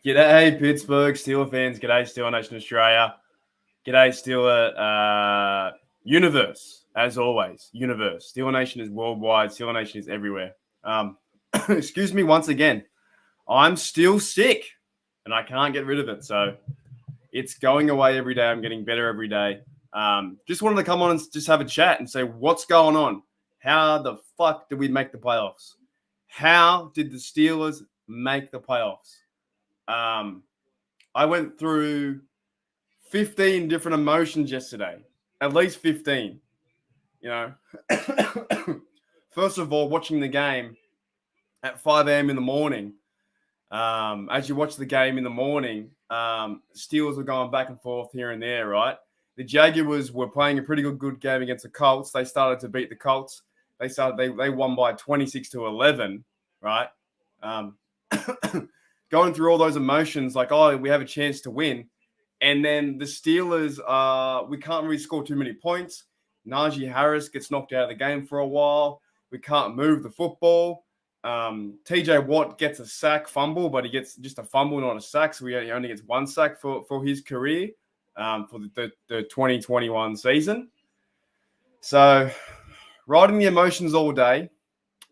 G'day, Pittsburgh Steelers fans. G'day, Steeler Nation Australia. G'day, Steeler universe. As always, universe. Steeler Nation is worldwide. Steeler Nation is everywhere. Excuse me once again. I'm still sick, and I can't get rid of it. So it's going away every day. I'm getting better every day. Just wanted to come on and just have a chat and say what's going on. How the fuck did we make the playoffs? How did the Steelers make the playoffs? I went through 15 different emotions yesterday, at least 15. You know, first of all, watching the game at 5 a.m. in the morning. As you watch the game in the morning, Steelers were going back and forth here and there, right? The Jaguars were playing a pretty good game against the Colts. They started to beat the Colts. They won by 26-11, right? Going through all those emotions, like, oh, we have a chance to win. And then the Steelers, we can't really score too many points. Najee Harris gets knocked out of the game for a while. We can't move the football. TJ Watt gets a sack fumble, but he gets just a fumble, not a sack. So he only gets one sack for his career for the 2021 season. So riding the emotions all day.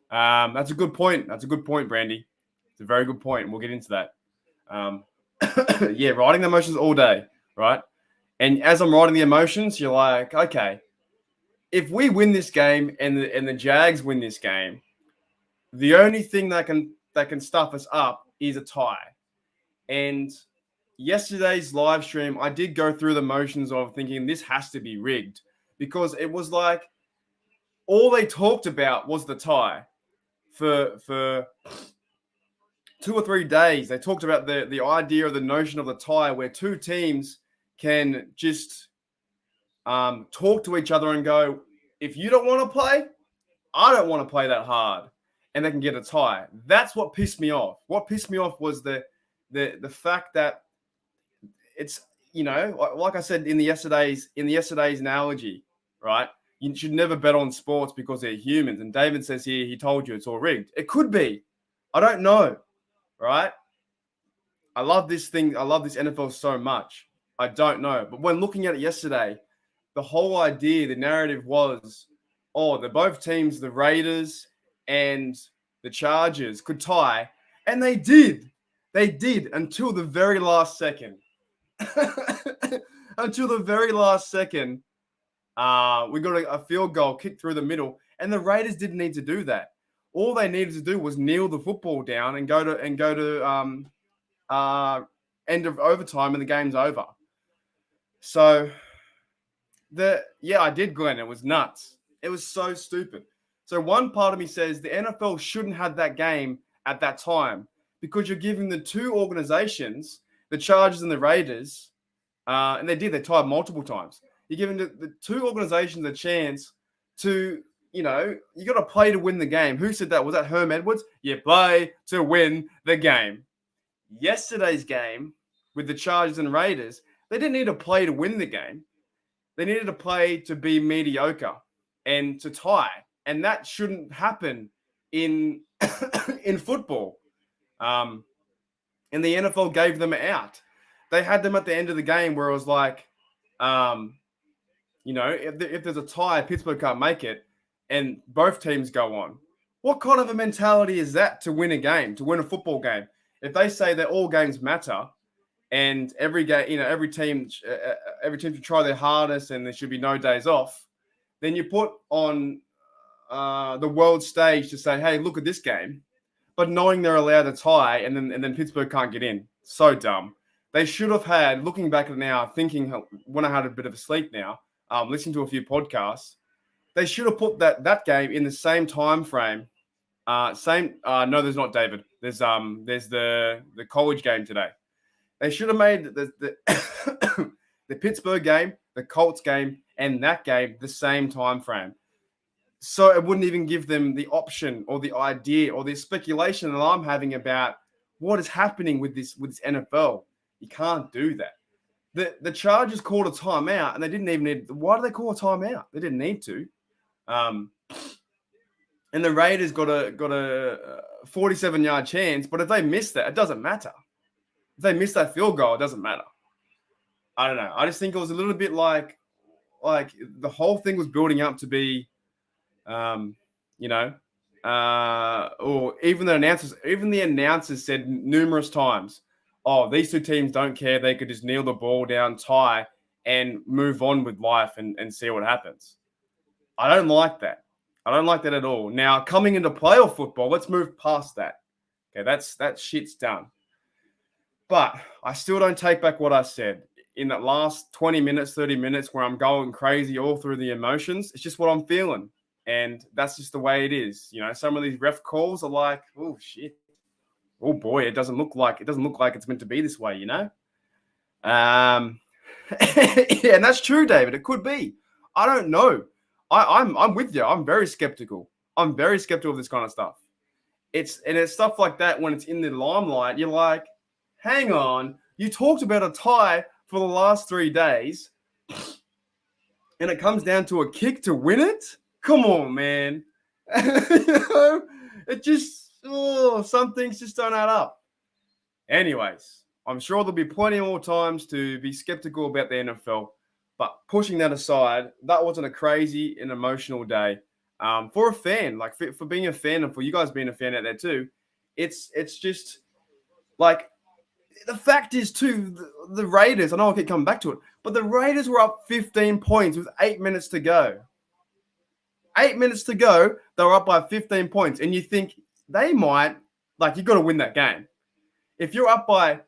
That's a good point. That's a good point, Brandy. It's a very good point. We'll get into that. Yeah, riding the emotions all day, right? And as I'm riding the emotions, you're like, okay, if we win this game and the Jags win this game, the only thing that can stuff us up is a tie. And yesterday's live stream, I did go through the motions of thinking this has to be rigged because it was like all they talked about was the tie for 2 or 3 days. They talked about the idea of the notion of the tie where two teams can just talk to each other and go, if you don't want to play, I don't want to play that hard. And they can get a tie. That's what pissed me off. What pissed me off was the fact that it's, you know, like I said in yesterday's analogy, right? You should never bet on sports because they're humans. And David says here, he told you it's all rigged. It could be. I don't know, right? I love this thing. I love this NFL so much. I don't know. But when looking at it yesterday, the whole idea, the narrative was, oh, they're both teams, the Raiders and the Chargers could tie. And they did. They did until the very last second. Until the very last second, we got a field goal kicked through the middle. And the Raiders didn't need to do that. All they needed to do was kneel the football down and go to end of overtime and the game's over. So, I did, Glenn. It was nuts. It was so stupid. So one part of me says the NFL shouldn't have that game at that time because you're giving the two organizations, the Chargers and the Raiders, and they tied multiple times. You're giving the two organizations a chance to, you know, you got to play to win the game. Who said that? Was that Herm Edwards? You play to win the game. Yesterday's game with the Chargers and Raiders, they didn't need to play to win the game. They needed to play to be mediocre and to tie. And that shouldn't happen in in football. And the NFL gave them out. They had them at the end of the game where it was like, you know, if there's a tie, Pittsburgh can't make it, and both teams go on. What kind of a mentality is that to win a game, to win a football game? If they say that all games matter, and every game, you know, every team should try their hardest, and there should be no days off, then you put on the world stage to say, hey, look at this game, but knowing they're allowed to tie and then Pittsburgh can't get in. So dumb. They should have had, looking back at it now, thinking when I had a bit of a sleep now, listening to a few podcasts, they should have put that game in the same time frame. No, there's not, David. There's the college game today. They should have made the the Pittsburgh game, the Colts game, and that game the same time frame. So it wouldn't even give them the option or the idea or the speculation that I'm having about what is happening with this NFL. You can't do that. The Chargers called a timeout, and they didn't even need. Why do they call a timeout? They didn't need to. And the Raiders got a 47-yard chance, but if they miss that, it doesn't matter. if they miss that field goal, it doesn't matter. I don't know. I just think it was a little bit like the whole thing was building up to be, or even the announcers said numerous times, oh, these two teams don't care. They could just kneel the ball down, tie, and move on with life and see what happens. I don't like that. I don't like that at all. Now, coming into playoff football, let's move past that. Okay, that shit's done. But I still don't take back what I said. In that last 20 minutes, 30 minutes where I'm going crazy all through the emotions, it's just what I'm feeling. And that's just the way it is. Some of these ref calls are like, oh, shit. Oh, boy, it doesn't look like it's meant to be this way, Yeah, and that's true, David. It could be. I don't know. I'm with you. I'm very skeptical. I'm very skeptical of this kind of stuff. It's stuff like that when it's in the limelight. You're like, hang on. You talked about a tie for the last 3 days, and it comes down to a kick to win it? Come on, man. It just, some things just don't add up. Anyways, I'm sure there'll be plenty more times to be skeptical about the NFL, but pushing that aside, that wasn't a crazy and emotional day. For a fan, like for being a fan, and for you guys being a fan out there too, it's just like, the fact is, too, the Raiders, I know I'll keep coming back to it, but the Raiders were up 15 points with 8 minutes to go. 8 minutes to go, they were up by 15 points. And you think they might, you've got to win that game. If you're up by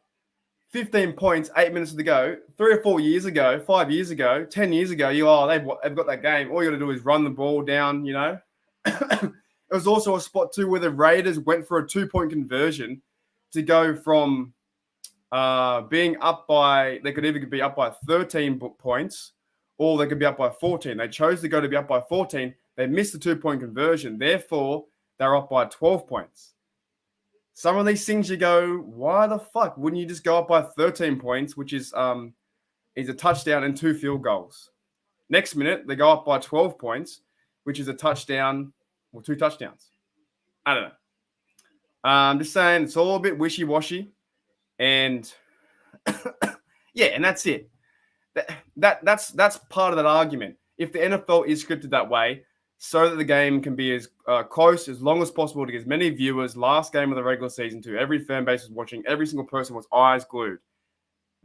15 points, 8 minutes to go, 3 or 4 years ago, 5 years ago, 10 years ago, they've got that game. All you got to do is run the ball down, It was also a spot, too, where the Raiders went for a 2-point conversion to go from being up by, they could either be up by 13 points or they could be up by 14. They chose to be up by 14. They missed the 2-point conversion. Therefore, they're up by 12 points. Some of these things you go, why the fuck wouldn't you just go up by 13 points, which is a touchdown and 2 field goals? Next minute, they go up by 12 points, which is a touchdown or 2 touchdowns. I don't know. I'm just saying it's all a bit wishy-washy. And yeah, and that's it. That's part of that argument. If the NFL is scripted that way, so that the game can be as close, as long as possible to get as many viewers, last game of the regular season, to every fan base was watching, every single person was eyes glued.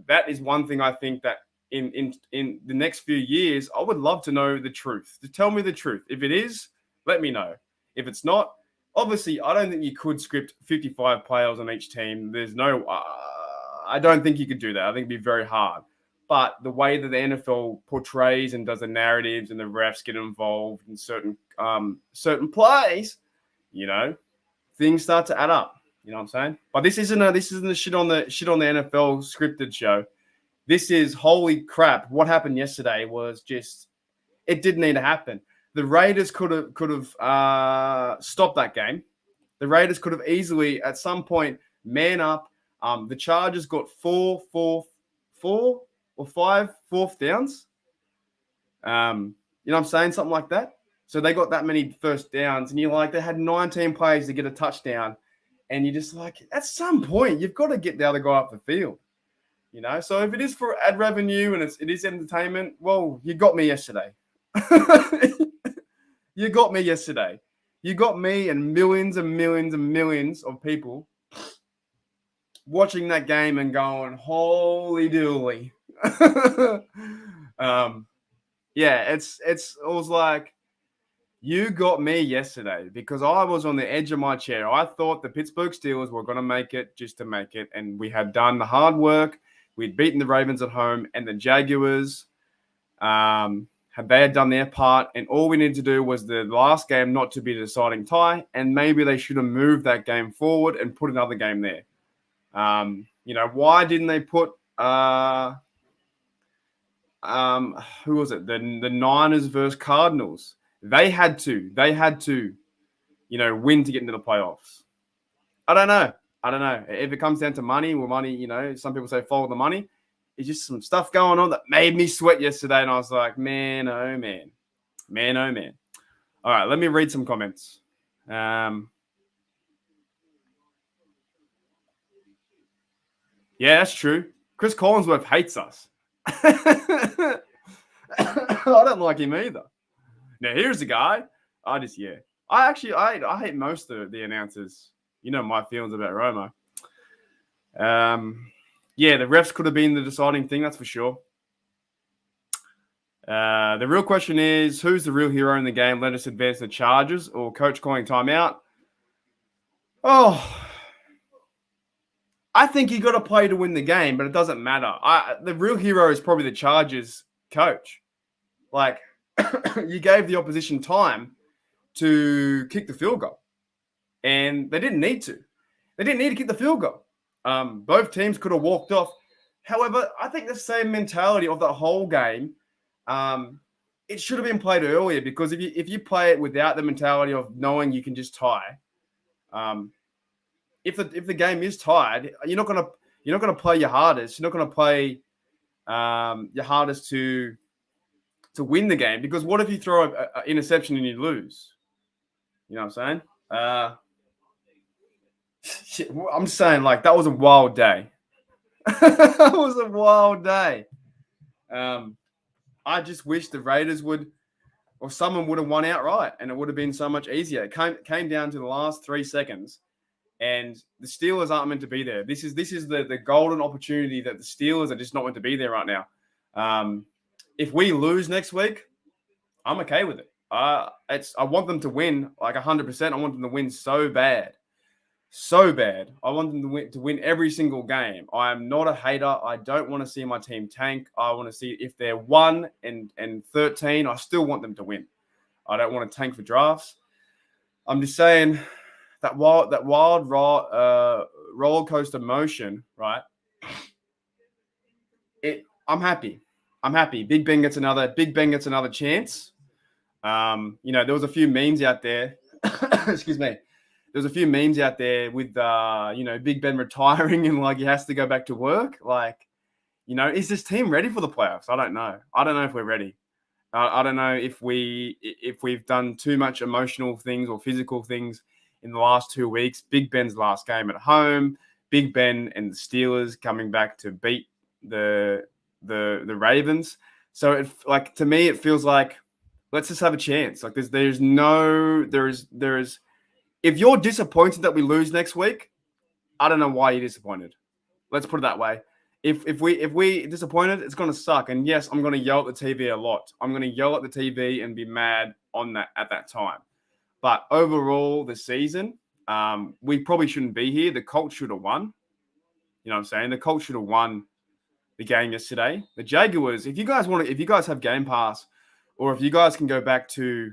That is one thing I think that in the next few years, I would love to know the truth. To tell me the truth. If it is, let me know. If it's not, obviously, I don't think you could script 55 players on each team. There's no, I don't think you could do that. I think it'd be very hard. But the way that the NFL portrays and does the narratives and the refs get involved in certain plays, things start to add up. You know what I'm saying? But this isn't the shit on the NFL scripted show. This is, holy crap. What happened yesterday was just, it didn't need to happen. The Raiders could have stopped that game. The Raiders could have easily, at some point, man up. The Chargers got 4 or 5 fourth downs. You know what I'm saying? Something like that. So they got that many first downs, and they had 19 plays to get a touchdown. And you're just like, at some point, you've got to get the other guy off the field. So if it is for ad revenue and it is entertainment, well, you got me yesterday. You got me yesterday. You got me and millions and millions and millions of people watching that game and going, holy dooly. Yeah, it was like, you got me yesterday because I was on the edge of my chair. I thought the Pittsburgh Steelers were going to make it just to make it, and we had done the hard work. We'd beaten the Ravens at home, and the Jaguars had done their part, and all we needed to do was the last game not to be the deciding tie, and maybe they should have moved that game forward and put another game there. Why didn't they put who was it? The Niners versus Cardinals. They had to, win to get into the playoffs. I don't know. If it comes down to money, some people say follow the money. It's just some stuff going on that made me sweat yesterday. And I was like, man, oh man. All right, let me read some comments. Yeah, that's true. Chris Collinsworth hates us. I don't like him either. Now, here's a guy. I hate most of the announcers. You know my feelings about Romo. Yeah, the refs could have been the deciding thing, that's for sure. The real question is, who's the real hero in the game? Let us advance the Chargers or coach calling timeout? Oh, I think you got to play to win the game, but it doesn't matter. The real hero is probably the Chargers coach. Like, you gave the opposition time to kick the field goal, and they didn't need to. They didn't need to kick the field goal. Both teams could have walked off. However, I think the same mentality of the whole game, it should have been played earlier, because if you play it without the mentality of knowing you can just tie, if the game is tied, you're not gonna play your hardest. You're not gonna play your hardest to win the game, because what if you throw an interception and you lose? You know what I'm saying? I'm saying, like, that was a wild day. That was a wild day. I just wish the Raiders would, or someone would have won outright, and it would have been so much easier. It came down to the last 3 seconds, and the Steelers aren't meant to be there. This is the golden opportunity that the Steelers are just not meant to be there right now. If we lose next week, I'm okay with it. I want them to win like 100%. I want them to win so bad. So bad. I want them to win every single game. I am not a hater. I don't want to see my team tank. I want to see, if they're 1 and 13, I still want them to win. I don't want to tank for drafts. I'm just saying that wild roller coaster motion, right? I'm happy. Big Ben gets another chance. There was a few memes out there. Excuse me. There's a few memes out there with, Big Ben retiring and, like, he has to go back to work. Like, is this team ready for the playoffs? I don't know. I don't know if we're ready. I don't know if we've done too much emotional things or physical things in the last 2 weeks. Big Ben's last game at home. Big Ben and the Steelers coming back to beat the Ravens. So, to me, it feels like, let's just have a chance. Like, there is. If you're disappointed that we lose next week, I don't know why you're disappointed. Let's put it that way. If we disappointed, it's going to suck. And yes, I'm going to yell at the TV a lot. I'm going to yell at the TV and be mad at that time. But overall, the season, we probably shouldn't be here. The Colts should have won. You know what I'm saying? The Colts should have won the game yesterday. The Jaguars, if you guys have Game Pass, or if you guys can go back to,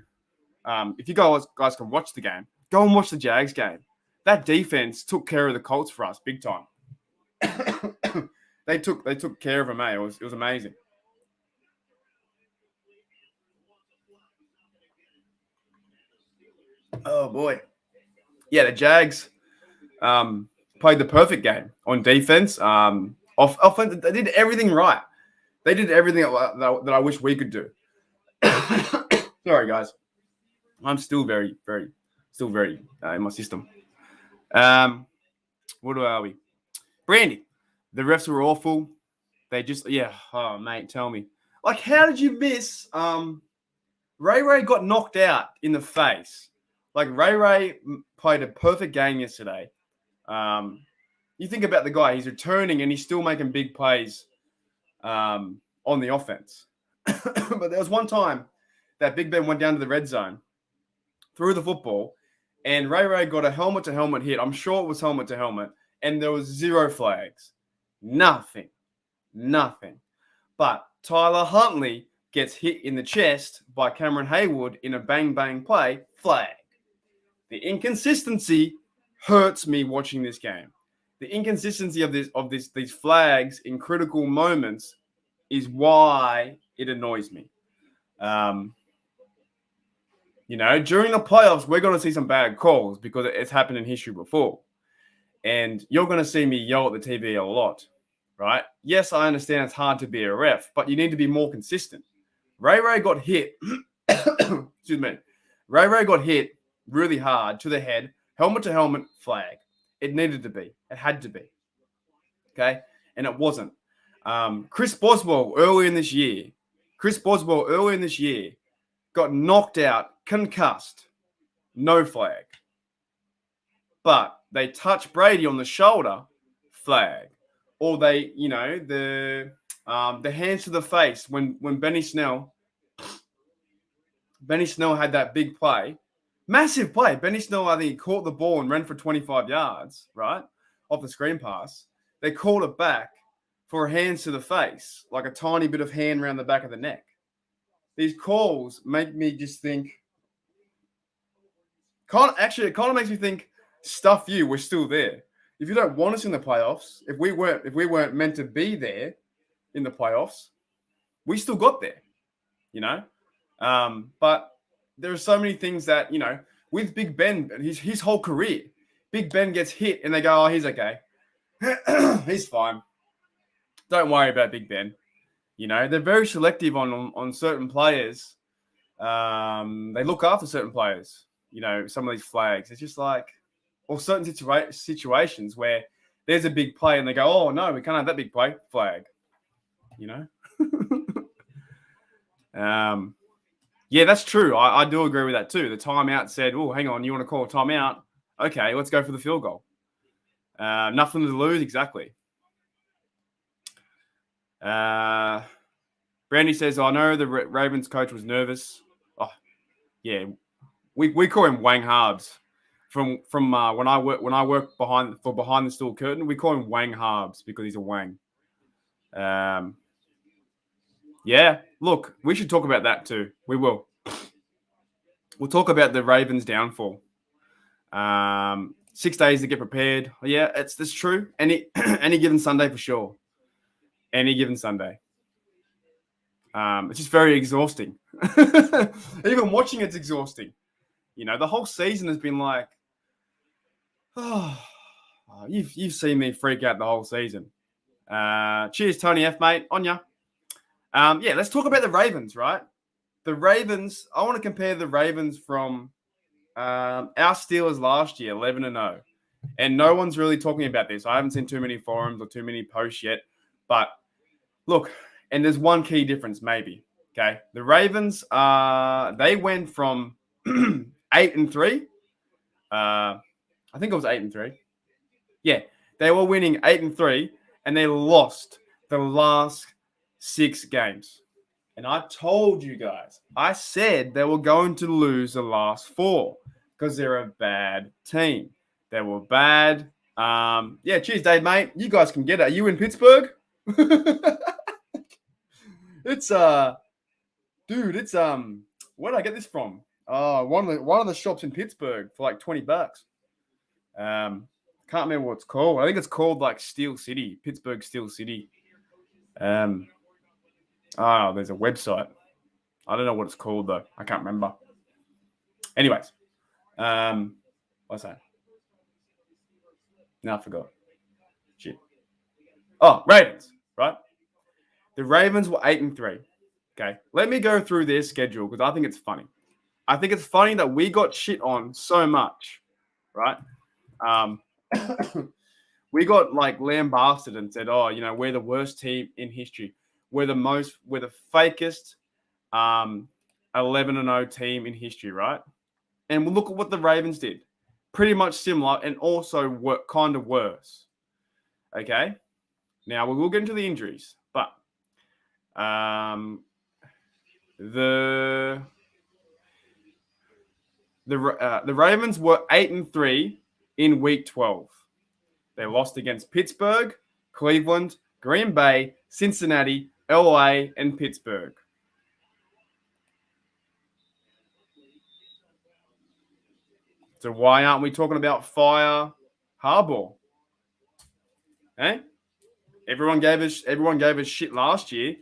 if you guys can watch the game, go and watch the Jags game. That defense took care of the Colts for us big time. They took care of them, eh? It was amazing. Oh boy. Yeah, the Jags played the perfect game on defense. Offense, they did everything right. They did everything that I wish we could do. Sorry, guys. I'm still very in my system. What are we? Brandy. The refs were awful. They just, oh, mate, tell me. Like, how did you miss? Ray got knocked out in the face. Like, Ray played a perfect game yesterday. You think about the guy, he's returning and he's still making big plays on the offense. But there was one time that Big Ben went down to the red zone, threw the football, and Ray got a helmet-to-helmet hit. I'm sure it was helmet-to-helmet, and there was 0 flags. Nothing. But Tyler Huntley gets hit in the chest by Cameron Haywood in a bang-bang play, flag. The inconsistency hurts me watching this game. The inconsistency of these flags in critical moments is why it annoys me. During the playoffs, we're going to see some bad calls because it's happened in history before. And you're going to see me yell at the TV a lot, right? Yes, I understand it's hard to be a ref, but you need to be more consistent. Ray got hit. Excuse me. Ray got hit really hard to the head, helmet to helmet, flag. It needed to be. It had to be. Okay? and it wasn't. Chris Boswell early in this year got knocked out, concussed, no flag. But they touch Brady on the shoulder, flag. Or they, the hands to the face when Benny Snell had that big play, massive play. Benny Snell, I think he caught the ball and ran for 25 yards, right, off the screen pass. They called it back for hands to the face, like a tiny bit of hand around the back of the neck. These calls make me just think. It kind of makes me think, stuff you, we're still there. If you don't want us in the playoffs, if we weren't meant to be there in the playoffs, we still got there, But there are so many things that, with Big Ben, his whole career, Big Ben gets hit and they go, oh, he's okay. He's fine. Don't worry about Big Ben. They're very selective on certain players. They look after certain players, some of these flags. It's just like, or certain situations where there's a big play and they go, oh, no, we can't have that big play, flag, Yeah, that's true. I do agree with that too. The timeout said, oh, hang on, you want to call a timeout? Okay, let's go for the field goal. Nothing to lose, exactly. Brandy says, I know the Ravens coach was nervous. Oh, yeah. We call him Wang Harbs. From when I work behind the steel curtain, we call him Wang Harbs because he's a Wang. Yeah, look, we should talk about that too. We will. We'll talk about the Ravens' downfall. 6 days to get prepared. Yeah, that's true. Any given Sunday for sure. Any given Sunday. It's just very exhausting. Even watching it's exhausting. The whole season has been like, you've seen me freak out the whole season. Cheers, Tony F, mate. On ya. Let's talk about the Ravens, right? The Ravens, I want to compare the Ravens from our Steelers last year, 11-0. And no one's really talking about this. I haven't seen too many forums or too many posts yet. But look, and there's one key difference maybe. Okay. The Ravens, they went from 8-3. I think it was 8-3. Yeah. They were winning 8-3 and they lost the last 6 games. And I told you guys, I said they were going to lose the last 4 because they're a bad team. They were bad. Cheers, Dave, mate. You guys can get it. Are you in Pittsburgh? It's where did I get this from? One of the shops in Pittsburgh for like $20. Can't remember what it's called. I think it's called like Steel City, Pittsburgh Steel City. There's a website. I don't know what it's called though. I can't remember. Anyways, what's that? No, I forgot. Shit. Oh, Ravens, right? The Ravens were 8-3. Okay, let me go through their schedule because I think it's funny. I think it's funny that we got shit on so much, right? We got like lambasted and said, "Oh, we're the worst team in history. We're the fakest 11-0 team in history, right?" And look at what the Ravens did. Pretty much similar and also kind of worse. Okay? Now, we will get into the injuries, but the Ravens were 8-3 in week 12. They lost against Pittsburgh, Cleveland, Green Bay, Cincinnati, LA, and Pittsburgh. So why aren't we talking about fire Harbaugh? Eh? Everyone gave us shit last year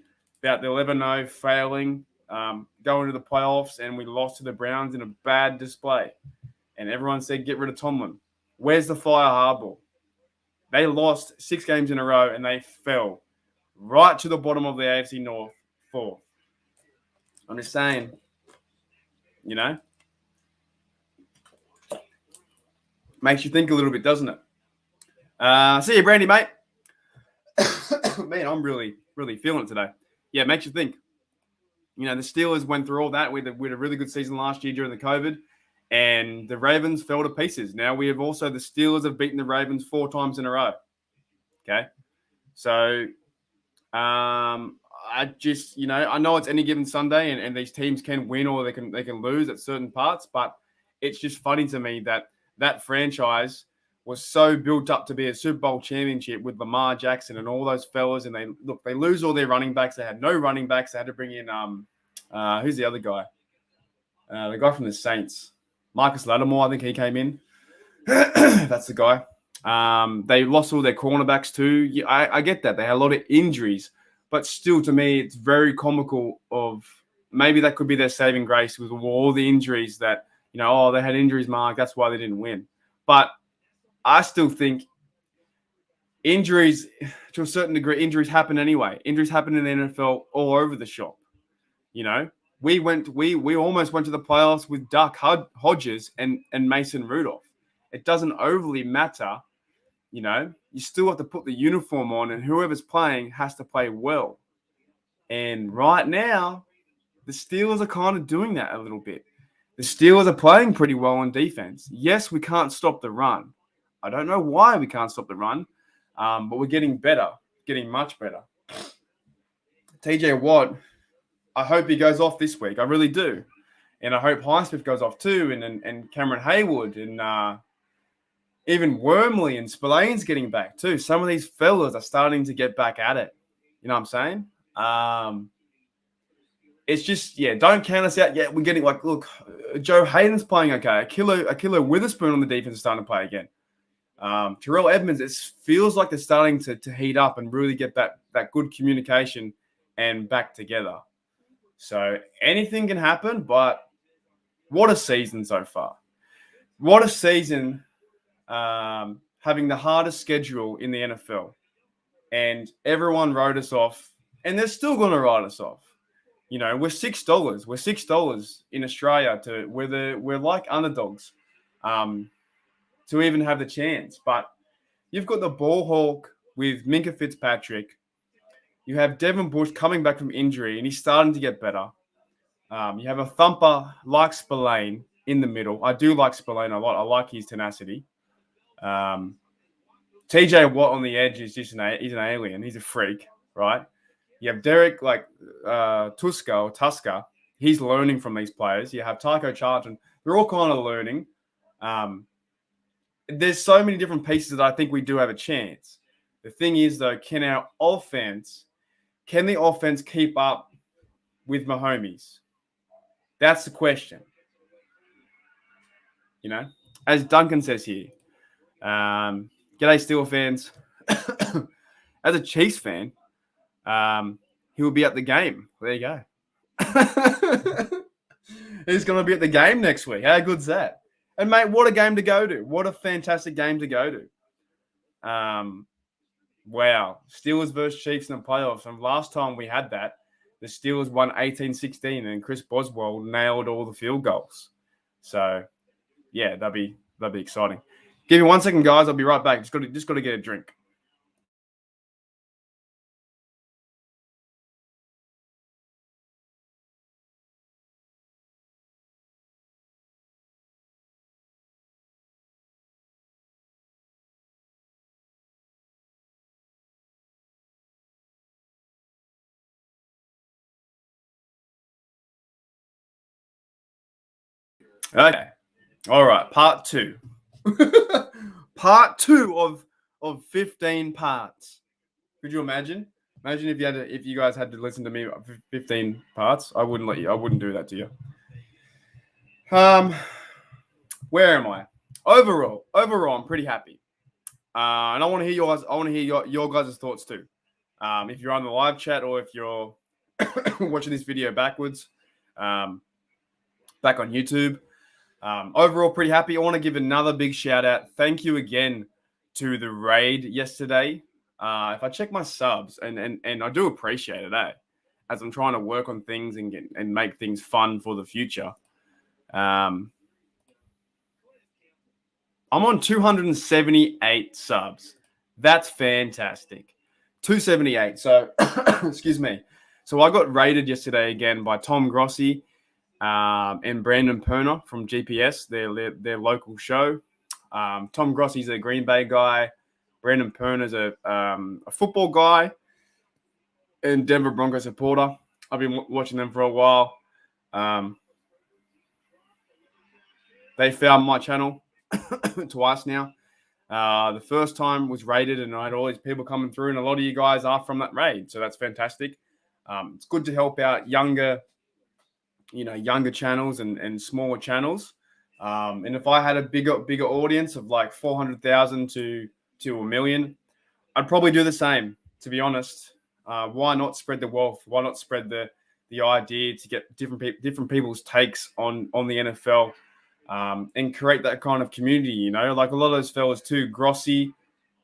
about the 11-0 failing, going to the playoffs, and we lost to the Browns in a bad display. And everyone said, get rid of Tomlin. Where's the fire Harbaugh? They lost 6 games in a row, and they fell right to the bottom of the AFC North 4th. I'm just saying, makes you think a little bit, doesn't it? See you, Brandy, mate. Man, I'm really, really feeling it today. Yeah, it makes you think. The Steelers went through all that with a really good season last year during the COVID, and the Ravens fell to pieces. Now we have also the Steelers have beaten the Ravens 4 times in a row. Okay, so I just I know it's any given Sunday, and these teams can win or they can lose at certain parts, but it's just funny to me that franchise was so built up to be a Super Bowl championship with Lamar Jackson and all those fellas, and they lose all their running backs. They had no running backs. They had to bring in who's the other guy? The guy from the Saints, Marcus Lattimore. I think he came in. That's the guy. They lost all their cornerbacks too. Yeah, I get that. They had a lot of injuries, but still, to me, it's very comical of maybe that could be their saving grace with all the injuries that, they had injuries, Mark. That's why they didn't win. But I still think injuries, to a certain degree, injuries happen anyway. Injuries happen in the NFL all over the shop. We almost went to the playoffs with Duck Hodges and Mason Rudolph. It doesn't overly matter. You still have to put the uniform on, and whoever's playing has to play well. And right now, the Steelers are kind of doing that a little bit. The Steelers are playing pretty well on defense. Yes, we can't stop the run. I don't know why we can't stop the run, but we're getting better, getting much better. TJ Watt, I hope he goes off this week. I really do. And I hope Highsmith goes off too, and Cameron Haywood, and even Wormley and Spillane's getting back too. Some of these fellas are starting to get back at it. You know what I'm saying? It's just, don't count us out yet. We're getting look, Joe Hayden's playing okay. Akilo Witherspoon on the defense is starting to play again. Terrell Edmonds, it feels like they're starting to heat up and really get that good communication and back together. So anything can happen, but what a season so far. What a season, having the hardest schedule in the NFL. And everyone wrote us off, and they're still going to write us off. We're $6. We're $6 in Australia. We're like underdogs to even have the chance. But you've got the ball hawk with Minka Fitzpatrick. You have Devin Bush coming back from injury, and he's starting to get better. You have a thumper like Spillane in the middle. I do like Spillane a lot. I like his tenacity. TJ Watt on the edge is just he's an alien. He's a freak, right? You have Derek Tusker. He's learning from these players. You have Tycho Charlton. They're all kind of learning. There's so many different pieces that I think we do have a chance. The thing is, though, can the offense keep up with Mahomes? That's the question. As Duncan says here, g'day Steel fans. As a Chiefs fan, he will be at the game. There you go. He's going to be at the game next week. How good's that? And, mate, what a game to go to. What a fantastic game to go to. Wow. Steelers versus Chiefs in the playoffs. And last time we had that, the Steelers won 18-16, and Chris Boswell nailed all the field goals. So, yeah, that'd be exciting. Give me 1 second, guys. I'll be right back. Just got to get a drink. Okay. All right. Part 2. Part 2 of 15 parts. Could you imagine? Imagine if you guys had to listen to me for 15 parts. I wouldn't do that to you. Where am I? Overall, I'm pretty happy. And I want to hear your guys' thoughts too. If you're on the live chat or if you're watching this video backwards, back on YouTube. Overall, pretty happy. I want to give another big shout out. Thank you again to the raid yesterday. If I check my subs, and I do appreciate it, as I'm trying to work on things and make things fun for the future. I'm on 278 subs. That's fantastic. 278. So, excuse me. So I got rated yesterday again by Tom Grossi and Brandon Perner from GPS, their local show. Tom Grossi's a Green Bay guy. Brandon Perner's a football guy and Denver Broncos supporter. I've been watching them for a while. They found my channel twice now. The first time was raided, and I had all these people coming through, and a lot of you guys are from that raid, so that's fantastic. It's good to help out younger channels and smaller channels. And if I had a bigger audience of like 400,000 to a million, I'd probably do the same. To be honest, why not spread the wealth? Why not spread the idea to get different people's takes on the NFL? And create that kind of community, like a lot of those fellas too, Grossi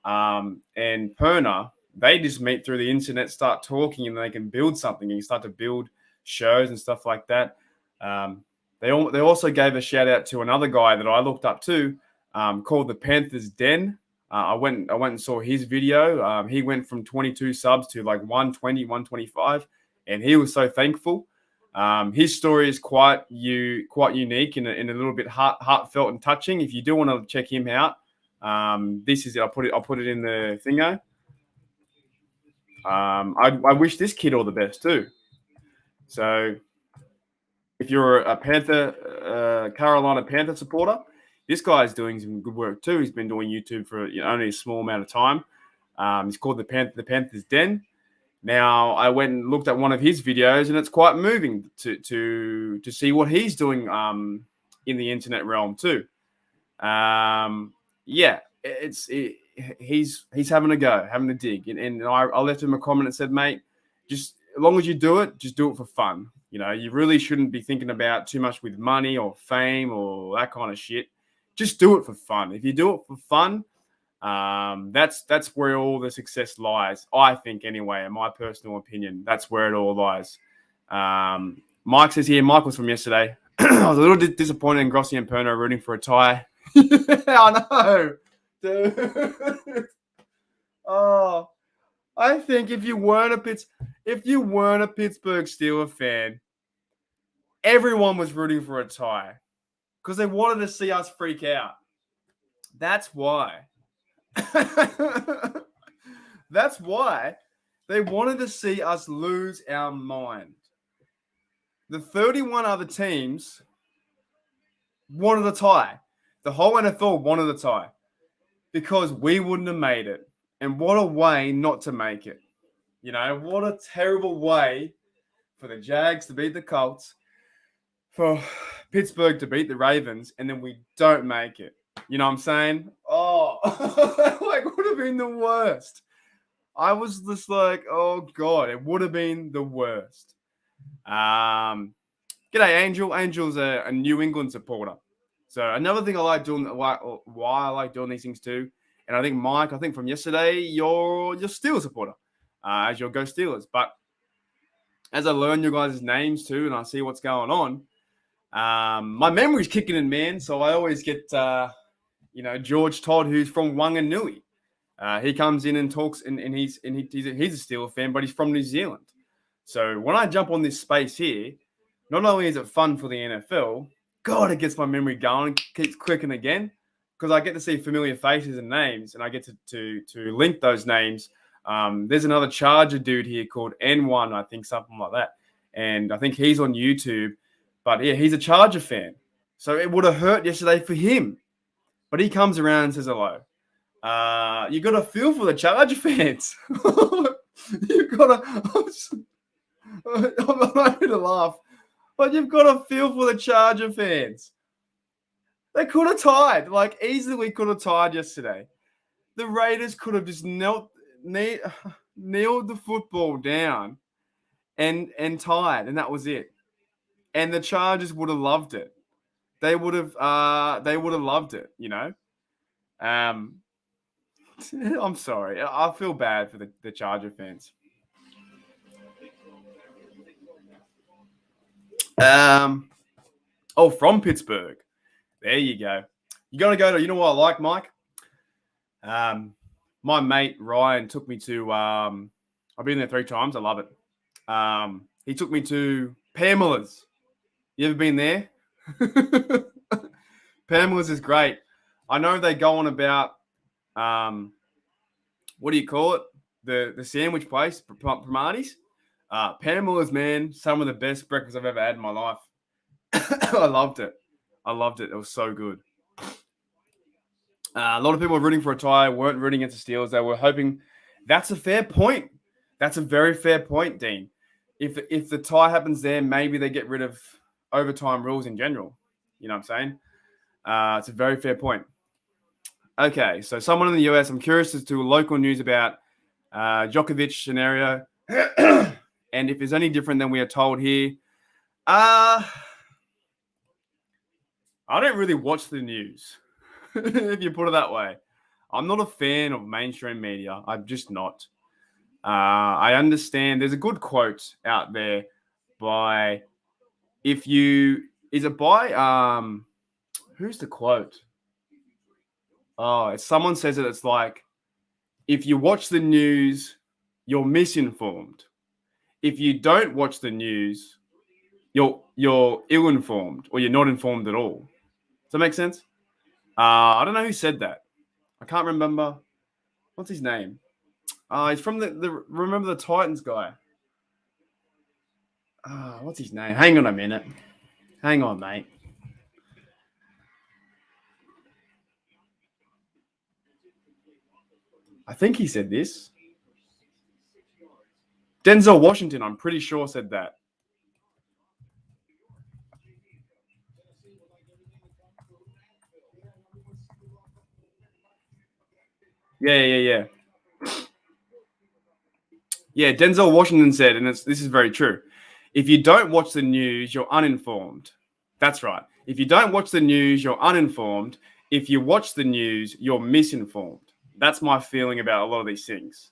and Perner, they just meet through the internet, start talking, and they can build something. And you start to build shows and stuff like that. They also gave a shout out to another guy that I looked up to, called the Panthers Den. I went and saw his video. He went from 22 subs to like 120, 125, and he was so thankful. His story is quite unique and a little bit heartfelt and touching. If you do want to check him out, this is it. I'll put it in the thingo. I wish this kid all the best too. So if you're a Carolina Panther supporter, this guy is doing some good work too. He's been doing YouTube for only a small amount of time. He's called the Panthers Den. Now, I went and looked at one of his videos, and it's quite moving to see what he's doing in the internet realm too. He's having a go, having a dig, and I left him a comment and said, mate, just as long as you do it, just do it for fun. You really shouldn't be thinking about too much with money or fame or that kind of shit. Just do it for fun. If you do it for fun, that's where all the success lies. I think, anyway, in my personal opinion, that's where it all lies. Mike says here, Michael's from yesterday. I was a little disappointed in Grossi and Perner rooting for a tie. I know, dude. Oh, I think if you weren't a Pittsburgh Steelers fan, everyone was rooting for a tie because they wanted to see us freak out. That's why. That's why they wanted to see us lose our mind. The 31 other teams wanted a tie. The whole NFL wanted a tie because we wouldn't have made it. And what a way not to make it. What a terrible way for the Jags to beat the Colts, for Pittsburgh to beat the Ravens, and then we don't make it. You know what I'm saying? Oh, it would have been the worst. I was just like, oh, God, it would have been the worst. G'day, Angel. Angel's a New England supporter. So another thing I like doing, why I like doing these things too, and I think, Mike, from yesterday, you're Steelers supporter, as your Go Steelers. But as I learn your guys' names too, and I see what's going on, my memory's kicking in, man. So I always get... George Todd, who's from Wanganui. He comes in and talks, and he's a Steelers fan, but he's from New Zealand. So when I jump on this space here, not only is it fun for the NFL, God, it gets my memory going, keeps clicking again, because I get to see familiar faces and names, and I get to link those names. There's another Charger dude here called N1, I think, something like that, and I think he's on YouTube. But yeah, he's a Charger fan, so it would have hurt yesterday for him. But he comes around and says hello. You got to feel for the Charger fans. You've got to... I'm not here to laugh. But you've got to feel for the Charger fans. They could have tied. Easily could have tied yesterday. The Raiders could have just kneeled the football down and tied. And that was it. And the Chargers would have loved it. They would have loved it, I'm sorry. I feel bad for the Charger fans. From Pittsburgh. There you go. You got to go to, what I like, Mike? My mate Ryan took me to. I've been there 3 times. I love it. He took me to Pamela's. You ever been there? Pamela's is great. I know they go on about what do you call it? The sandwich place, Primarti's. Pamela's, man, some of the best breakfast I've ever had in my life. I loved it. It was so good. A lot of people were rooting for a tie, weren't rooting against the Steelers. They were hoping. That's a fair point. That's a very fair point, Dean. If the tie happens there, maybe they get rid of overtime rules in general. You know what I'm saying? It's a very fair point. Okay, so someone in the US, I'm curious as to local news about Djokovic scenario, and if it's any different than we are told here. I don't really watch the news, if you put it that way. I'm not a fan of mainstream media. I'm just not. I understand there's a good quote out there by who's the quote? Oh, someone says it. It's like, if you watch the news, you're misinformed. If you don't watch the news, you're ill-informed, or you're not informed at all. Does that make sense? I don't know who said that. I can't remember. What's his name? He's from the remember the Titans guy. What's his name? Hang on a minute. Hang on, mate. I think he said this. Denzel Washington, I'm pretty sure, said that. Yeah. Yeah, Denzel Washington said, and this is very true. If you don't watch the news, you're uninformed. That's right. If you don't watch the news, you're uninformed. If you watch the news, you're misinformed. That's my feeling about a lot of these things.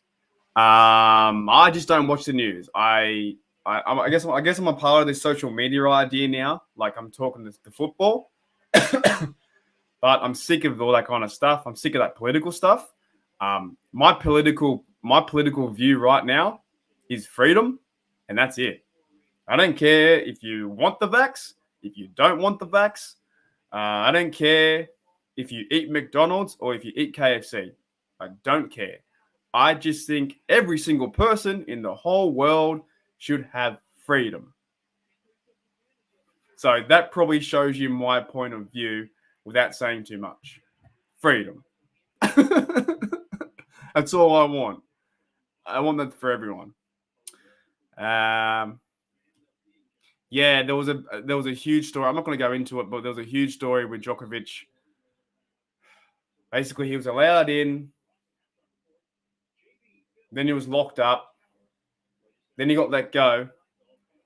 I just don't watch the news. I guess I'm a part of this social media idea now. Like, I'm talking the football, but I'm sick of all that kind of stuff. I'm sick of that political stuff. My political view right now is freedom, and that's it. I don't care if you want the vax, if you don't want the vax. I don't care if you eat McDonald's or if you eat KFC. I don't care. I just think every single person in the whole world should have freedom. So that probably shows you my point of view without saying too much. Freedom. That's all I want. I want that for everyone. Yeah, there was a huge story. I'm not going to go into it, but there was a huge story with Djokovic. Basically, he was allowed in. Then he was locked up. Then he got let go.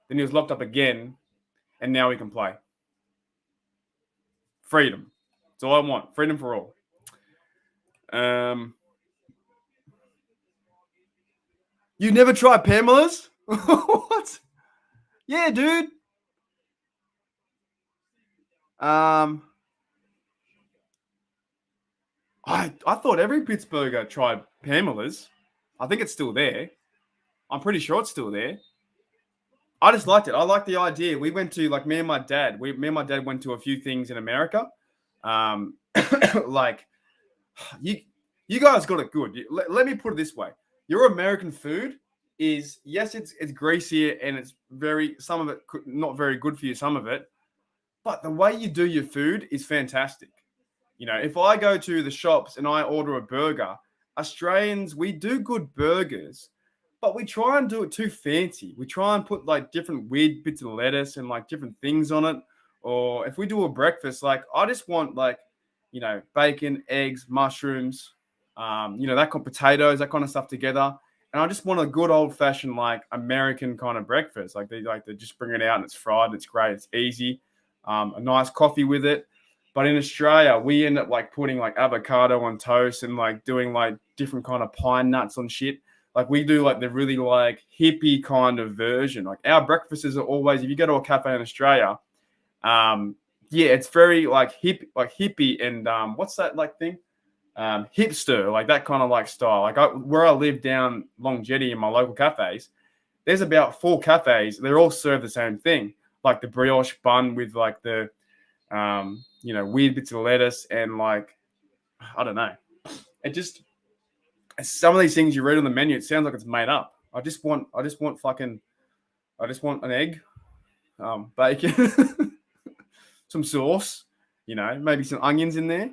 Then he was locked up again. And now he can play. Freedom. That's all I want. Freedom for all. You never tried Pamela's? What? Yeah, dude. I thought every Pittsburgher tried Pamela's. I think it's still there. I'm pretty sure it's still there. I just liked it. I liked the idea. We went to, like, me and my dad went to a few things in America. Like, you guys got it good. Let me put it this way. Your American food is, yes, it's greasy and it's some of it not very good for you, some of it. But the way you do your food is fantastic. You know, if I go to the shops and I order a burger, Australians, we do good burgers, but we try and do it too fancy. We try and put, like, different weird bits of lettuce and, like, different things on it. Or if we do a breakfast, like, I just want, like, you know, bacon, eggs, mushrooms, you know, that kind of potatoes, that kind of stuff together. And I just want a good old fashioned, like, American kind of breakfast. Like, they just bring it out and it's fried and it's great. It's easy. A nice coffee with it. But in Australia, we end up, like, putting, like, avocado on toast and, like, doing, like, different kind of pine nuts on shit. Like, we do, like, the really, like, hippie kind of version. Like, our breakfasts are always, if you go to a cafe in Australia, yeah, it's very, like, hippie and what's that, like, thing? hipster, like that kind of like style. Like where I live down Long Jetty in my local cafes, there's about 4 cafes. They're all serve the same thing, like the brioche bun with like the, weird bits of lettuce and like, I don't know. It just, some of these things you read on the menu, it sounds like it's made up. I just want an egg, bacon, some sauce, maybe some onions in there.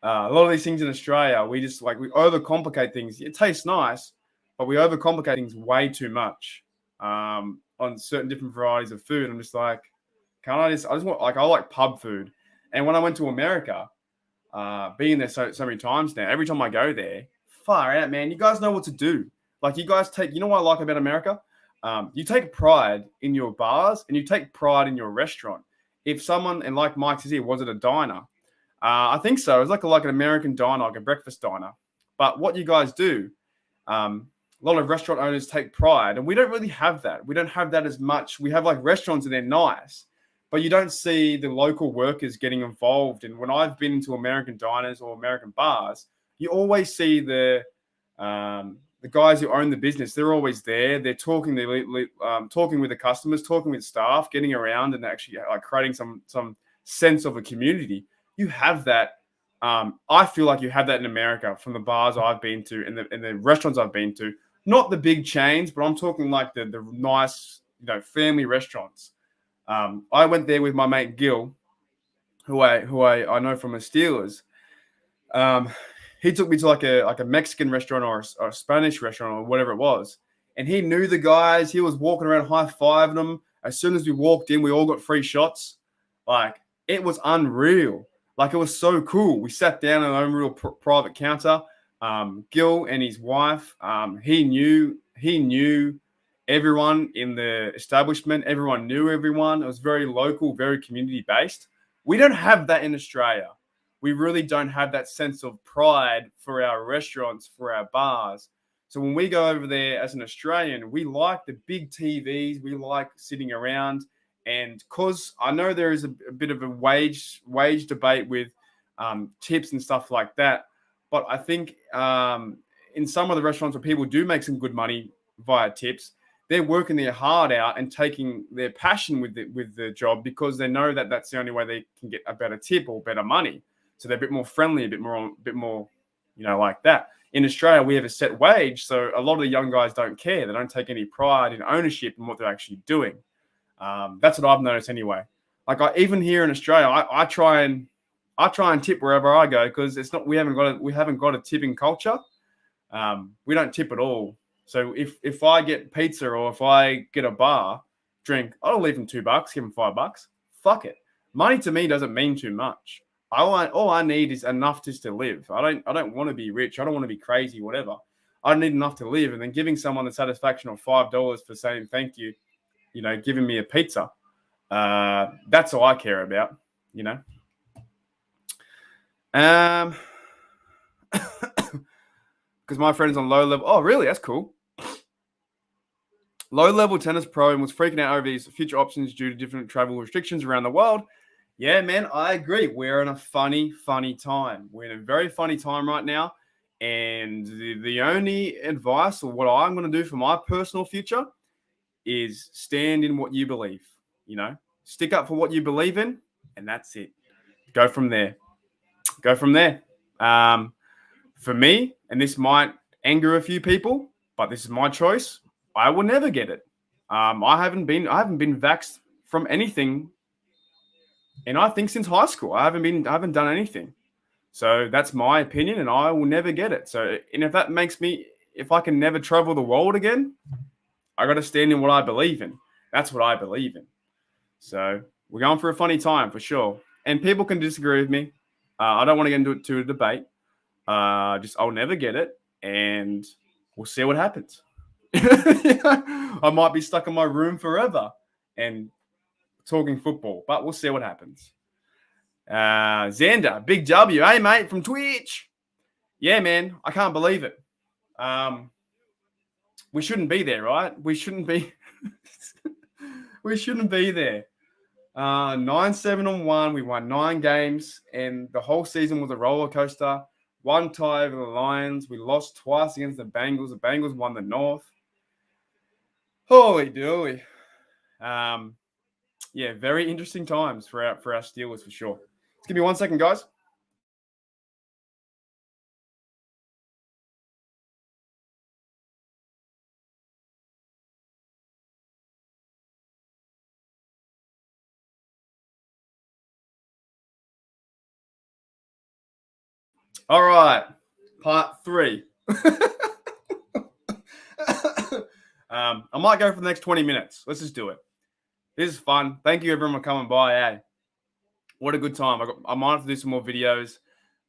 A lot of these things in Australia, we overcomplicate things. It tastes nice, but we overcomplicate things way too much on certain different varieties of food. I'm just like, I just want, like, I like pub food. And when I went to America, being there so many times now, every time I go there, far out, man, you guys know what to do. Like, you guys you know what I like about America? You take pride in your bars and you take pride in your restaurant. If someone, and like Mike says here, was it a diner? I think so. It's like an American diner, like a breakfast diner. But what you guys do, a lot of restaurant owners take pride, and we don't really have that. We don't have that as much. We have like restaurants and they're nice, but you don't see the local workers getting involved. And when I've been into American diners or American bars, you always see the guys who own the business. They're always there. They're talking. They're talking with the customers, talking with staff, getting around, and actually like creating some sense of a community. You have that. I feel like you have that in America from the bars I've been to and the restaurants I've been to. Not the big chains, but I'm talking like the nice, family restaurants. I went there with my mate Gil, who I know from the Steelers. He took me to like a Mexican restaurant or a Spanish restaurant or whatever it was, and he knew the guys. He was walking around high-fiving them. As soon as we walked in, we all got free shots. Like, it was unreal. Like, it was so cool. We sat down at our own real private counter. Gil and his wife, he knew everyone in the establishment. Everyone knew everyone. It was very local, very community-based. We don't have that in Australia. We really don't have that sense of pride for our restaurants, for our bars. So when we go over there as an Australian, we like the big TVs. We like sitting around. And because I know there is a bit of a wage debate with tips and stuff like that, but I think in some of the restaurants where people do make some good money via tips, they're working their heart out and taking their passion with the job because they know that that's the only way they can get a better tip or better money. So they're a bit more friendly, a bit more, like that. In Australia, we have a set wage, so a lot of the young guys don't care. They don't take any pride in ownership in what they're actually doing. That's what I've noticed anyway. Like even here in Australia, I try and tip wherever I go because we haven't got a tipping culture. We don't tip at all. So if I get pizza or if I get a bar drink, I'll leave them $2, give them $5. Fuck it. Money to me doesn't mean too much. All I need is enough just to live. I don't want to be rich. I don't want to be crazy, whatever. I need enough to live. And then giving someone the satisfaction of $5 for saying thank you, giving me a pizza. That's all I care about, because my friend's on low level. Oh, really? That's cool. Low level tennis pro and was freaking out over these future options due to different travel restrictions around the world. Yeah, man, I agree. We're in a funny time. We're in a very funny time right now. And the only advice or what I'm going to do for my personal future is stand in what you believe, stick up for what you believe in, and that's it. Go from there. For me, and this might anger a few people, but this is my choice. I will never get it. I haven't been vaxxed from anything. And I think since high school, I haven't done anything. So that's my opinion, and I will never get it. So, and if I can never travel the world again, I got to stand in what I believe in. That's what I believe in. So we're going for a funny time for sure. And people can disagree with me. I don't want to get into a debate. I'll never get it, and we'll see what happens. I might be stuck in my room forever and talking football, but we'll see what happens. Xander, big W. Hey, mate, from Twitch. Yeah, man, I can't believe it. We shouldn't be there, right? We shouldn't be. We shouldn't be there. 9-7-1. We won 9 games, and the whole season was a roller coaster. one tie over the Lions. We lost twice against the Bengals. The Bengals won the North. Holy dooly. Yeah, very interesting times for our Steelers for sure. Just give me 1 second, guys. All right, part 3. I might go for the next 20 minutes. Let's just do it. This is fun. Thank you, everyone, for coming by. Hey, what a good time. I might have to do some more videos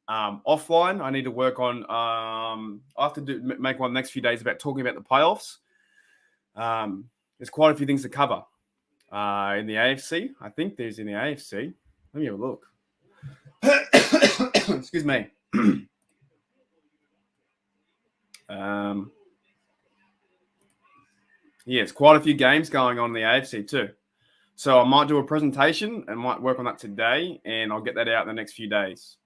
offline. I need to work on. I have to make one next few days about talking about the playoffs. There's quite a few things to cover in the AFC. I think there's in the AFC. Let me have a look. Excuse me. Yeah, it's quite a few games going on in the AFC too. So I might do a presentation and might work on that today, and I'll get that out in the next few days.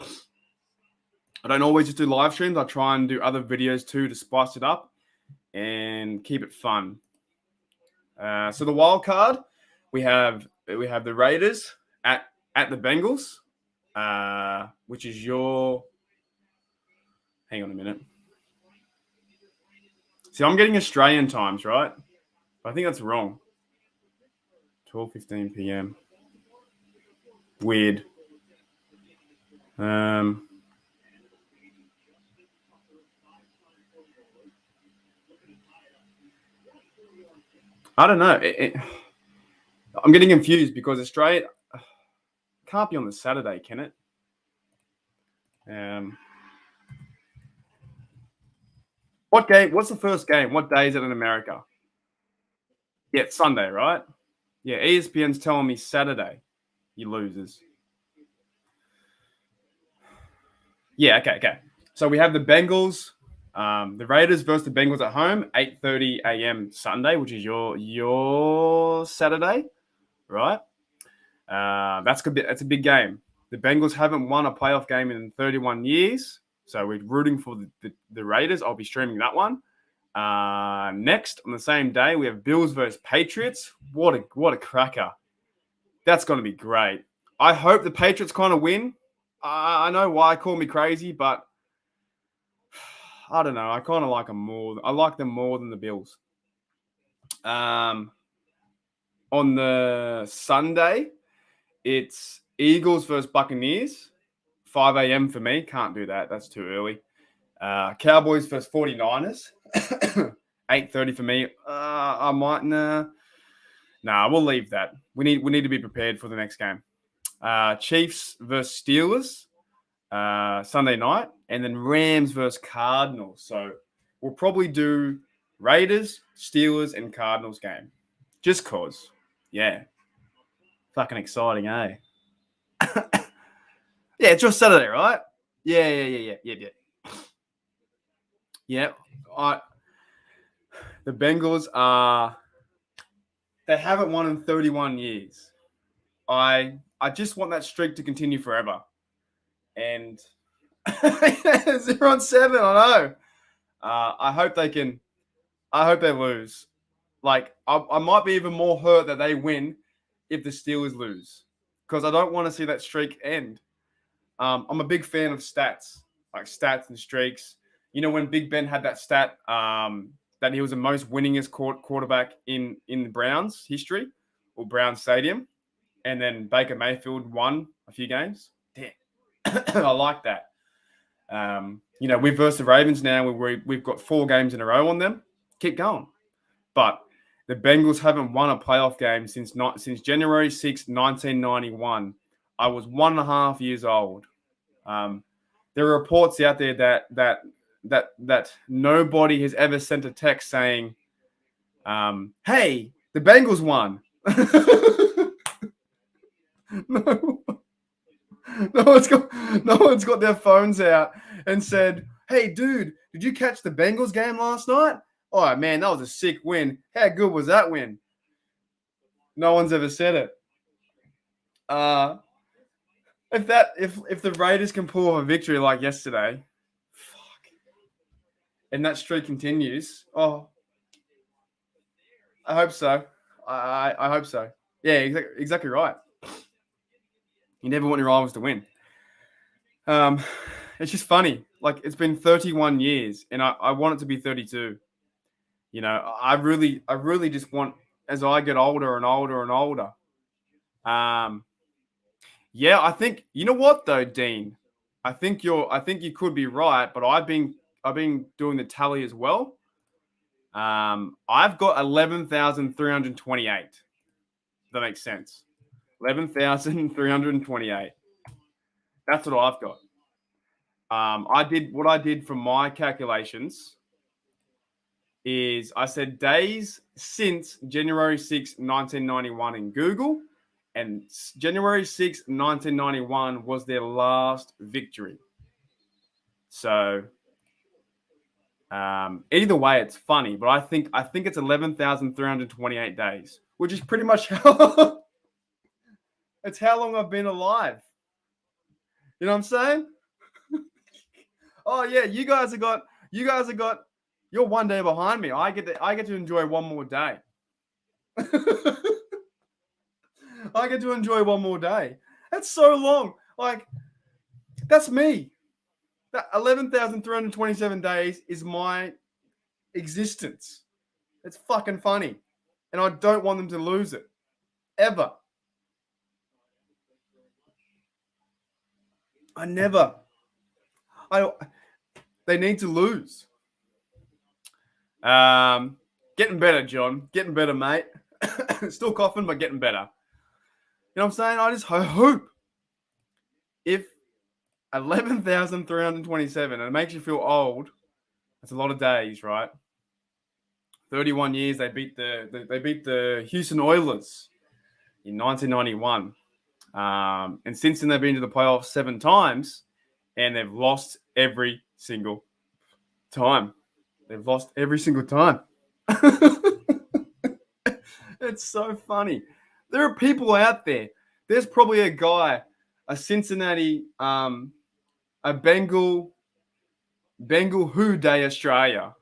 I don't always just do live streams. I try and do other videos too to spice it up and keep it fun. So the wild card, we have the Raiders at the Bengals, which is your. Hang on a minute. See, I'm getting Australian times, right? I think that's wrong. 12:15 p.m. Weird. I don't know. I'm getting confused because Australia can't be on the Saturday, can it? What game? What's the first game? What day is it in America? Yeah, it's Sunday, right? Yeah, ESPN's telling me Saturday. You losers. Yeah, okay. So we have the Bengals, the Raiders versus the Bengals at home, 8:30 a.m. Sunday, which is your Saturday, right? That's a big game. The Bengals haven't won a playoff game in 31 years, so we're rooting for the Raiders. I'll be streaming that one. Next, on the same day, we have Bills versus Patriots. What a cracker. That's going to be great. I hope the Patriots kind of win. I know why call me crazy, but I don't know. I kind of like them more. I like them more than the Bills. On the Sunday, it's Eagles versus Buccaneers. 5 a.m. for me. Can't do that. That's too early. Cowboys versus 49ers. 8:30 for me. I might. Nah, we'll leave that. We need to be prepared for the next game. Chiefs versus Steelers. Sunday night, and then Rams versus Cardinals. So we'll probably do Raiders, Steelers, and Cardinals game. Just cause. Yeah. Fucking exciting, eh? Yeah, it's just Saturday, right? Yeah. Yeah. The Bengals they haven't won in 31 years. I just want that streak to continue forever. And 0-7, I know. I hope they can. I hope they lose. Like, I might be even more hurt that they win if the Steelers lose, because I don't want to see that streak end. I'm a big fan of stats, like stats and streaks. You know, when Big Ben had that stat that he was the most winningest quarterback in the Browns history or Browns Stadium, and then Baker Mayfield won a few games. Damn. I like that. You know, we're versus the Ravens now. We've got 4 games in a row on them. Keep going. But the Bengals haven't won a playoff game since January 6, 1991. I was 1.5 years old. There are reports out there that nobody has ever sent a text saying, "Hey, the Bengals won." No one's got their phones out and said, "Hey, dude, did you catch the Bengals game last night? Oh, man, that was a sick win. How good was that win?" No one's ever said it. if the Raiders can pull off a victory like yesterday, fuck, and that streak continues, oh, I hope so. I hope so. Yeah, exactly right. You never want your rivals to win. It's just funny. Like, it's been 31 years, and I want it to be 32. You know, I really just want, as I get older and older and older. Yeah, I think, you know what though, Dean. I think you could be right, but I've been doing the tally as well. I've got 11,328. That makes sense. 11,328. That's what I've got. I did from my calculations is I said days since January 6, 1991 in Google, and January 6, 1991 was their last victory. So either way, it's funny, but I think it's 11,328 days, which is pretty much how it's how long I've been alive. You know what I'm saying? Oh yeah, you guys have got you're one day behind me. I get to enjoy one more day. I get to enjoy one more day. That's so long. Like, that's me. That 11,327 days is my existence. It's fucking funny. And I don't want them to lose it. Ever. They need to lose. Getting better, John. Getting better, mate. Still coughing, but getting better. You know what I'm saying? I just hope if 11,327, and it makes you feel old, that's a lot of days, right? 31 years, they beat the Houston Oilers in 1991. And since then, they've been to the playoffs 7 times, and they've lost every single time. They've lost every single time. It's so funny. There are people out there. There's probably a guy, a Cincinnati, a Bengal Who Day Australia,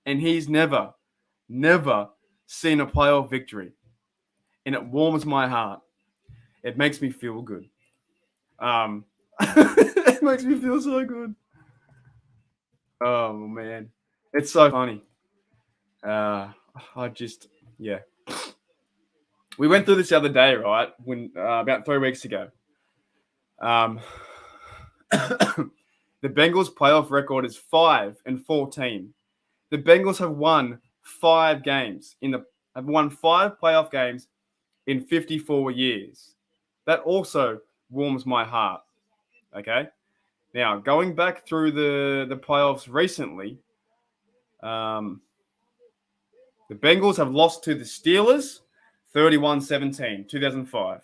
and he's never seen a playoff victory. And it warms my heart. It makes me feel good. It makes me feel so good. Oh man, it's so funny. Yeah. We went through this the other day, right? When about 3 weeks ago. The Bengals' playoff record is 5-14. The Bengals have won 5 games have won 5 playoff games in 54 years. That also warms my heart. Okay. Now, going back through the playoffs recently, the Bengals have lost to the Steelers 31-17, 2005.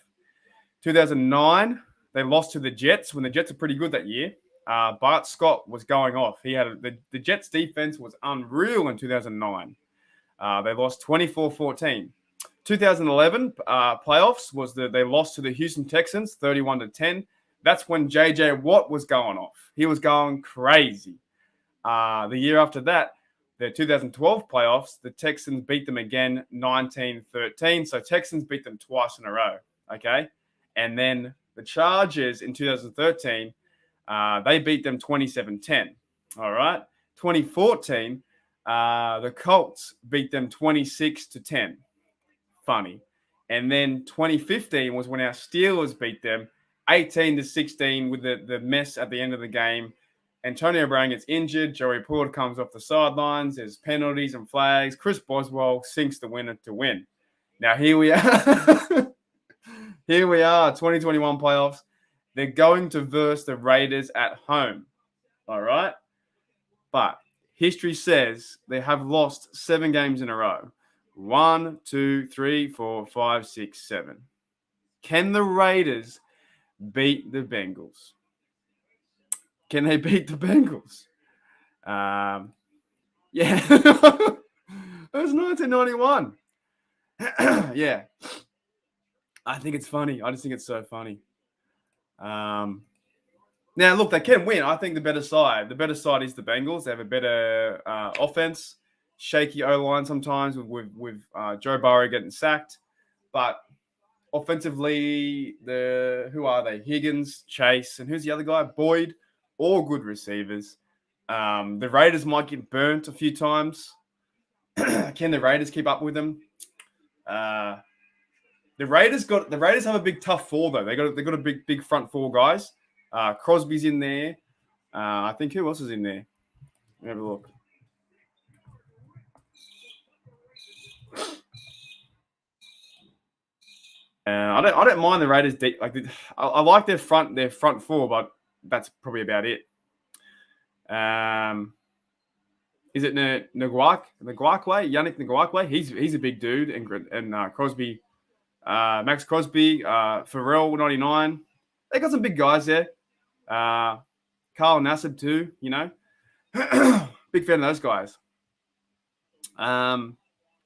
2009, they lost to the Jets when the Jets are pretty good that year. Bart Scott was going off. The Jets defense was unreal in 2009. They lost 24-14. 2011 playoffs they lost to the Houston Texans 31-10. That's when J.J. Watt was going off. He was going crazy. The year after that, the 2012 playoffs, the Texans beat them again 19-13. So Texans beat them twice in a row. Okay. And then the Chargers in 2013, they beat them 27-10. All right. 2014, the Colts beat them 26-10. Funny. And then 2015 was when our Steelers beat them 18-16 with the mess at the end of the game. Antonio Brown gets injured. Joey Porter comes off the sidelines. There's penalties and flags. Chris Boswell sinks the winner to win. Now, here we are. Here we are, 2021 playoffs. They're going to verse the Raiders at home. All right? But history says they have lost 7 games in a row. 1, 2, 3, 4, 5, 6, 7. Can the Raiders beat the Bengals? Can they beat the Bengals? Yeah. It was 1991. Yeah. I think it's funny. I just think it's so funny. Now, look, they can win. I think the better side is the Bengals. They have a better offense. Shaky O-line sometimes with Joe Burrow getting sacked. But offensively, who are they? Higgins, Chase, and who's the other guy? Boyd. All good receivers. The Raiders might get burnt a few times. Can the Raiders keep up with them? The Raiders have a big tough four though. They got a big front four guys. Crosby's in there. I think who else is in there? Let me have a look. I don't mind the Raiders deep. I like their front four, but that's probably about it. Is it Yannick Ngakoue? He's a big dude, and Crosby, Max Crosby, Pharrell 99. They got some big guys there. Carl Nassib too, you know. Big fan of those guys.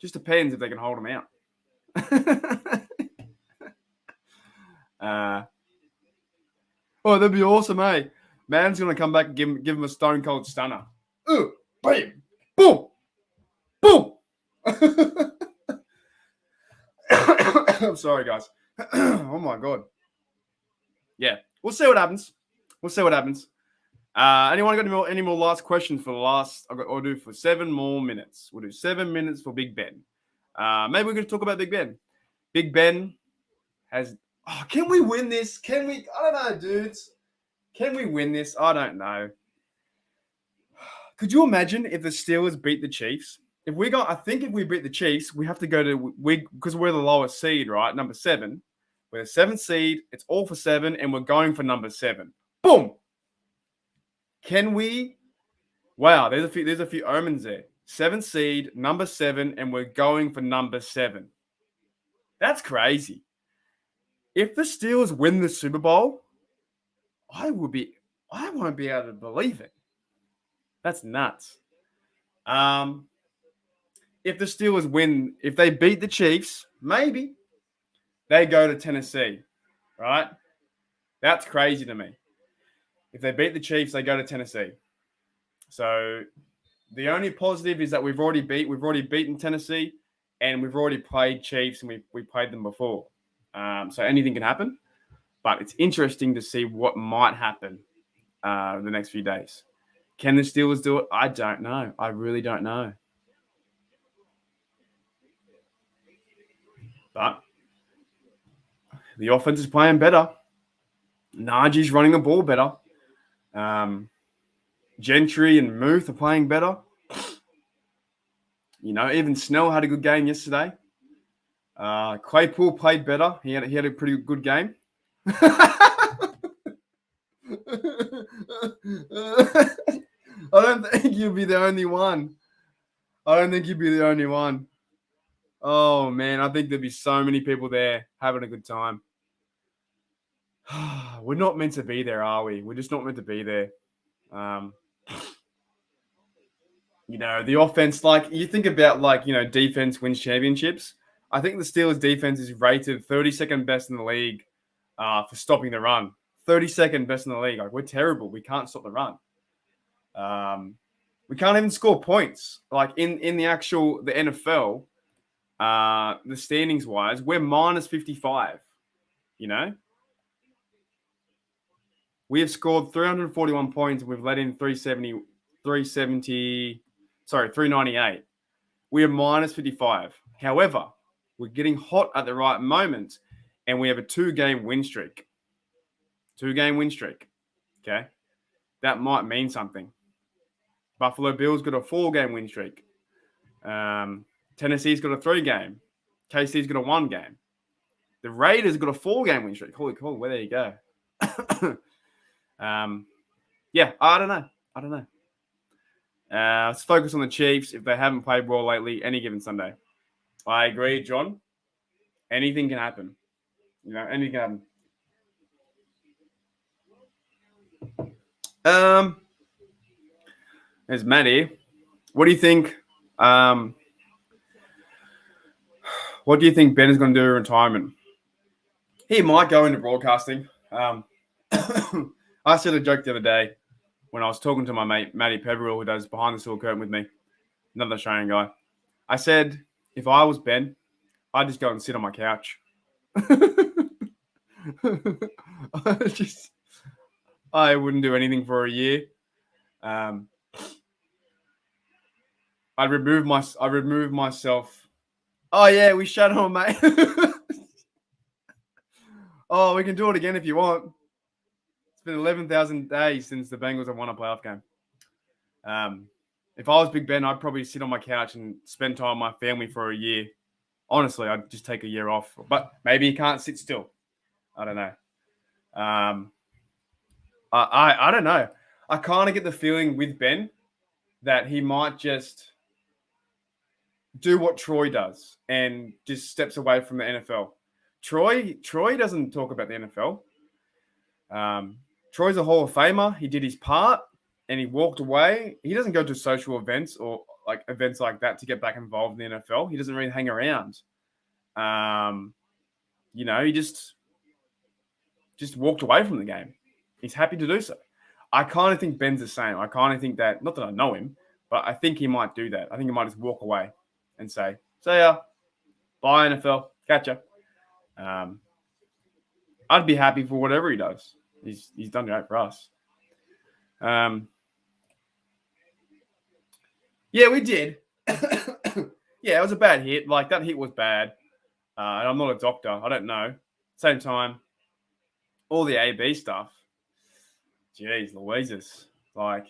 Just depends if they can hold them out. That'd be awesome, eh? Man's gonna come back and give him a stone cold stunner. Ooh, bam, boom, boom. I'm sorry, guys. Oh my god. Yeah, we'll see what happens. Anyone got any more last questions for the last? I'll do for 7 more minutes. We'll do 7 minutes for Big Ben. Maybe we're going to talk about Big Ben. Big Ben has. Oh, can we win this? Can we? I don't know, dudes. Can we win this? I don't know. Could you imagine if the Steelers beat the Chiefs? If we beat the Chiefs, we have to go to because we're the lowest seed, right? Number 7. We're the 7th seed. It's all for 7, and we're going for number 7. Boom. Can we? Wow, there's a few omens there. 7th seed, number 7, and we're going for number 7. That's crazy. If the Steelers win the Super Bowl, I won't be able to believe it. That's nuts. If the Steelers win, if they beat the Chiefs, maybe they go to Tennessee, right? That's crazy to me. If they beat the Chiefs, they go to Tennessee. So the only positive is that we've already beaten Tennessee, and we've already played Chiefs, and we played them before. So anything can happen, but it's interesting to see what might happen the next few days. Can the Steelers do it? I don't know. I really don't know. But the offense is playing better. Najee's running the ball better. Gentry and Muth are playing better. You know, even Snell had a good game yesterday. Claypool played better. He had a pretty good game. I don't think you'll be the only one. Oh, man, I think there'd be so many people there having a good time. We're not meant to be there, are we? We're just not meant to be there. You know, the offense, like, you think about, like, you know, defense wins championships. I think the Steelers' defense is rated 32nd best in the league for stopping the run. 32nd best in the league. Like, we're terrible. We can't stop the run. We can't even score points. Like, in the NFL, the standings wise, we're minus 55. You know, we have scored 341 points and we've let in 398. We are minus 55. However, we're getting hot at the right moment, and we have a 2-game win streak. 2-game win streak. Okay, that might mean something. Buffalo Bills got a 4-game win streak. Tennessee's got a 3-game. KC's got a 1-game. The Raiders got a 4-game win streak. Holy cool. Well, there you go. Yeah, I don't know. Let's focus on the Chiefs. If they haven't played well lately, any given Sunday. I agree, John. Anything can happen. You know, anything can happen. There's Matt here. What do you think? What do you think Ben is going to do in retirement? He might go into broadcasting. I said a joke the other day when I was talking to my mate, Matty Peverill, who does Behind the Steel Curtain with me, another Australian guy. I said, if I was Ben, I'd just go and sit on my couch. I wouldn't do anything for a year. I'd remove myself. Oh yeah, we shut on, mate. Oh, we can do it again if you want. It's been 11,000 days since the Bengals have won a playoff game. If I was Big Ben, I'd probably sit on my couch and spend time with my family for a year. Honestly, I'd just take a year off. But maybe he can't sit still. I don't know. I don't know. I kind of get the feeling with Ben that he might just do what Troy does and just steps away from the NFL. Troy doesn't talk about the NFL. Troy's a Hall of Famer. He did his part and he walked away. He doesn't go to social events or like events like that to get back involved in the NFL. He doesn't really hang around. He just walked away from the game. He's happy to do so. I kind of think Ben's the same. I kind of think that, not that I know him, but I think he might do that. I think he might just walk away and say, see ya, bye NFL, catch ya. I'd be happy for whatever he does. He's done great for us. Yeah, we did. Yeah, it was a bad hit. Like, that hit was bad. And I'm not a doctor. I don't know. Same time, all the AB stuff. Jeez, Louises. Like,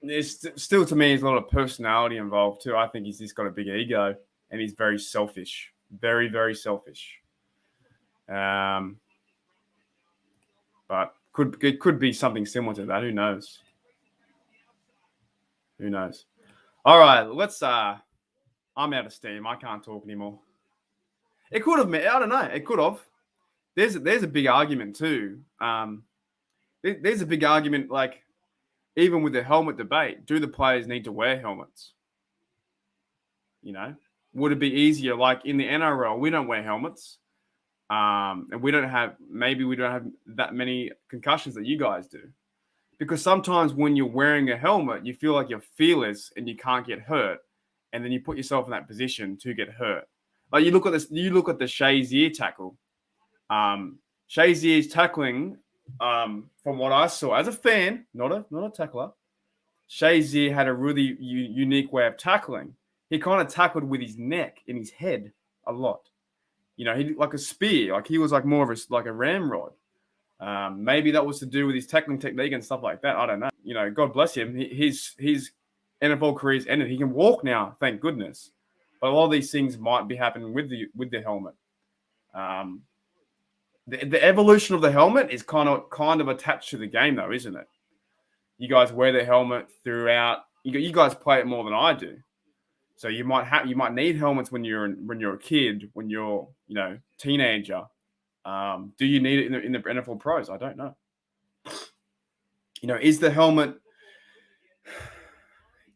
there's still, to me, there's a lot of personality involved too. I think he's just got a big ego and he's very selfish. Very, very selfish. But it could be something similar to that. Who knows? Who knows? All right, let's. I'm out of steam. I can't talk anymore. It could have. I don't know. It could have. There's a big argument too. There's a big argument. Like, even with the helmet debate, do the players need to wear helmets? Would it be easier? Like in the NRL, we don't wear helmets. And we don't have that many concussions that you guys do. Because sometimes when you're wearing a helmet, you feel like you're fearless and you can't get hurt. And then you put yourself in that position to get hurt. Like you look at this, you look at the Shazier tackle. Shazier's tackling, from what I saw as a fan, not a tackler, Shazier had a really unique way of tackling. He kind of tackled with his neck and his head a lot. He like a spear, like he was like more of a ramrod. Maybe that was to do with his tackling technique and stuff like that. I don't know. God bless him. His NFL career's ended. He can walk now, thank goodness. But a lot of these things might be happening with the helmet. The evolution of the helmet is kind of attached to the game, though, isn't it? You guys wear the helmet throughout. You guys play it more than I do. So you might need helmets when you're a kid, when you're teenager. Do you need it in the NFL pros? I don't know. Is the helmet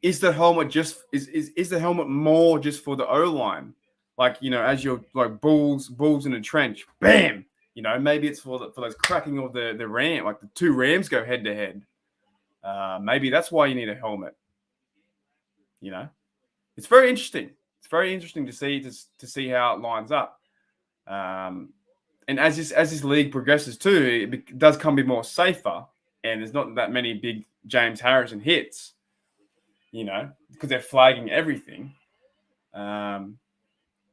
is the helmet more just for the O-line? Like, as you're like bulls in a trench, bam. Maybe it's for those cracking of the ram, like the two rams go head to head. Maybe that's why you need a helmet. It's very interesting. It's very interesting to see how it lines up. And as this league progresses too, it does come be more safer, and there's not that many big James Harrison hits, because they're flagging everything. The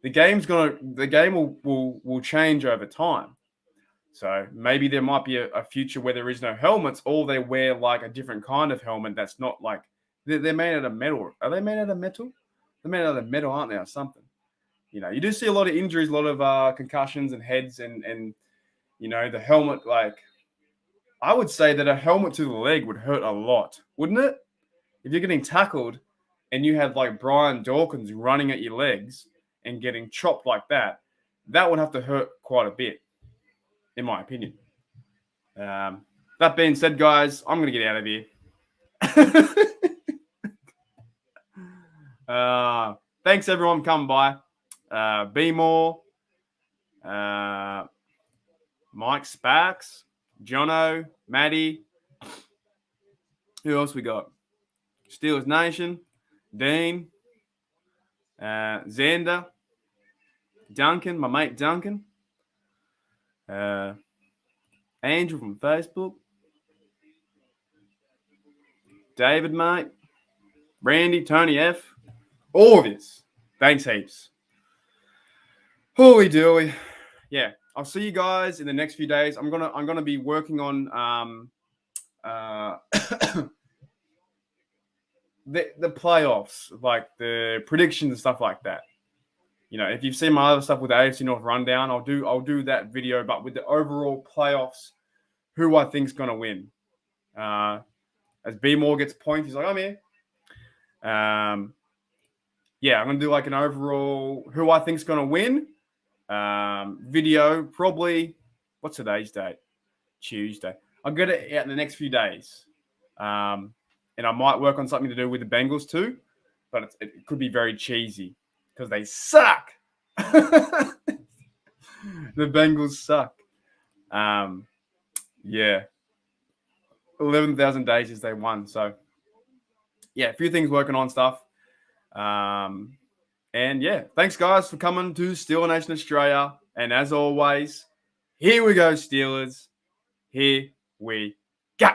game will change over time. So maybe there might be a future where there is no helmets, or they wear like a different kind of helmet that's not like they're made out of metal. Are they made out of metal? They're made out of metal, aren't they, or something? You do see a lot of injuries, a lot of concussions and heads, and the helmet. Like, I would say that a helmet to the leg would hurt a lot, wouldn't it? If you're getting tackled and you have like Brian Dawkins running at your legs and getting chopped like that, that would have to hurt quite a bit, in my opinion. That being said, guys, I'm going to get out of here. Thanks, everyone, for coming by. Be more. Mike Sparks, Jono, Maddie. Who else we got? Steelers Nation, Dean, Xander, Duncan, my mate Duncan, Andrew from Facebook, David, mate, Randy, Tony F, all of this. Thanks heaps. Holy dooly. Yeah, I'll see you guys in the next few days. I'm gonna be working on the playoffs, like the predictions and stuff like that. You know, if you've seen my other stuff with the AFC North rundown, I'll do that video, but with the overall playoffs, who I think's gonna win. As B Moore gets points, he's like, I'm here. Yeah, I'm gonna do like an overall who I think's gonna win video. Probably, what's today's date? Tuesday. I'll get it out in the next few days. And I might work on something to do with the Bengals too, but it could be very cheesy because they suck. The Bengals suck. Yeah. 11,000 days since they won. So, yeah, a few things working on stuff. And, yeah, thanks, guys, for coming to Steeler Nation Australia. And as always, here we go, Steelers. Here we go.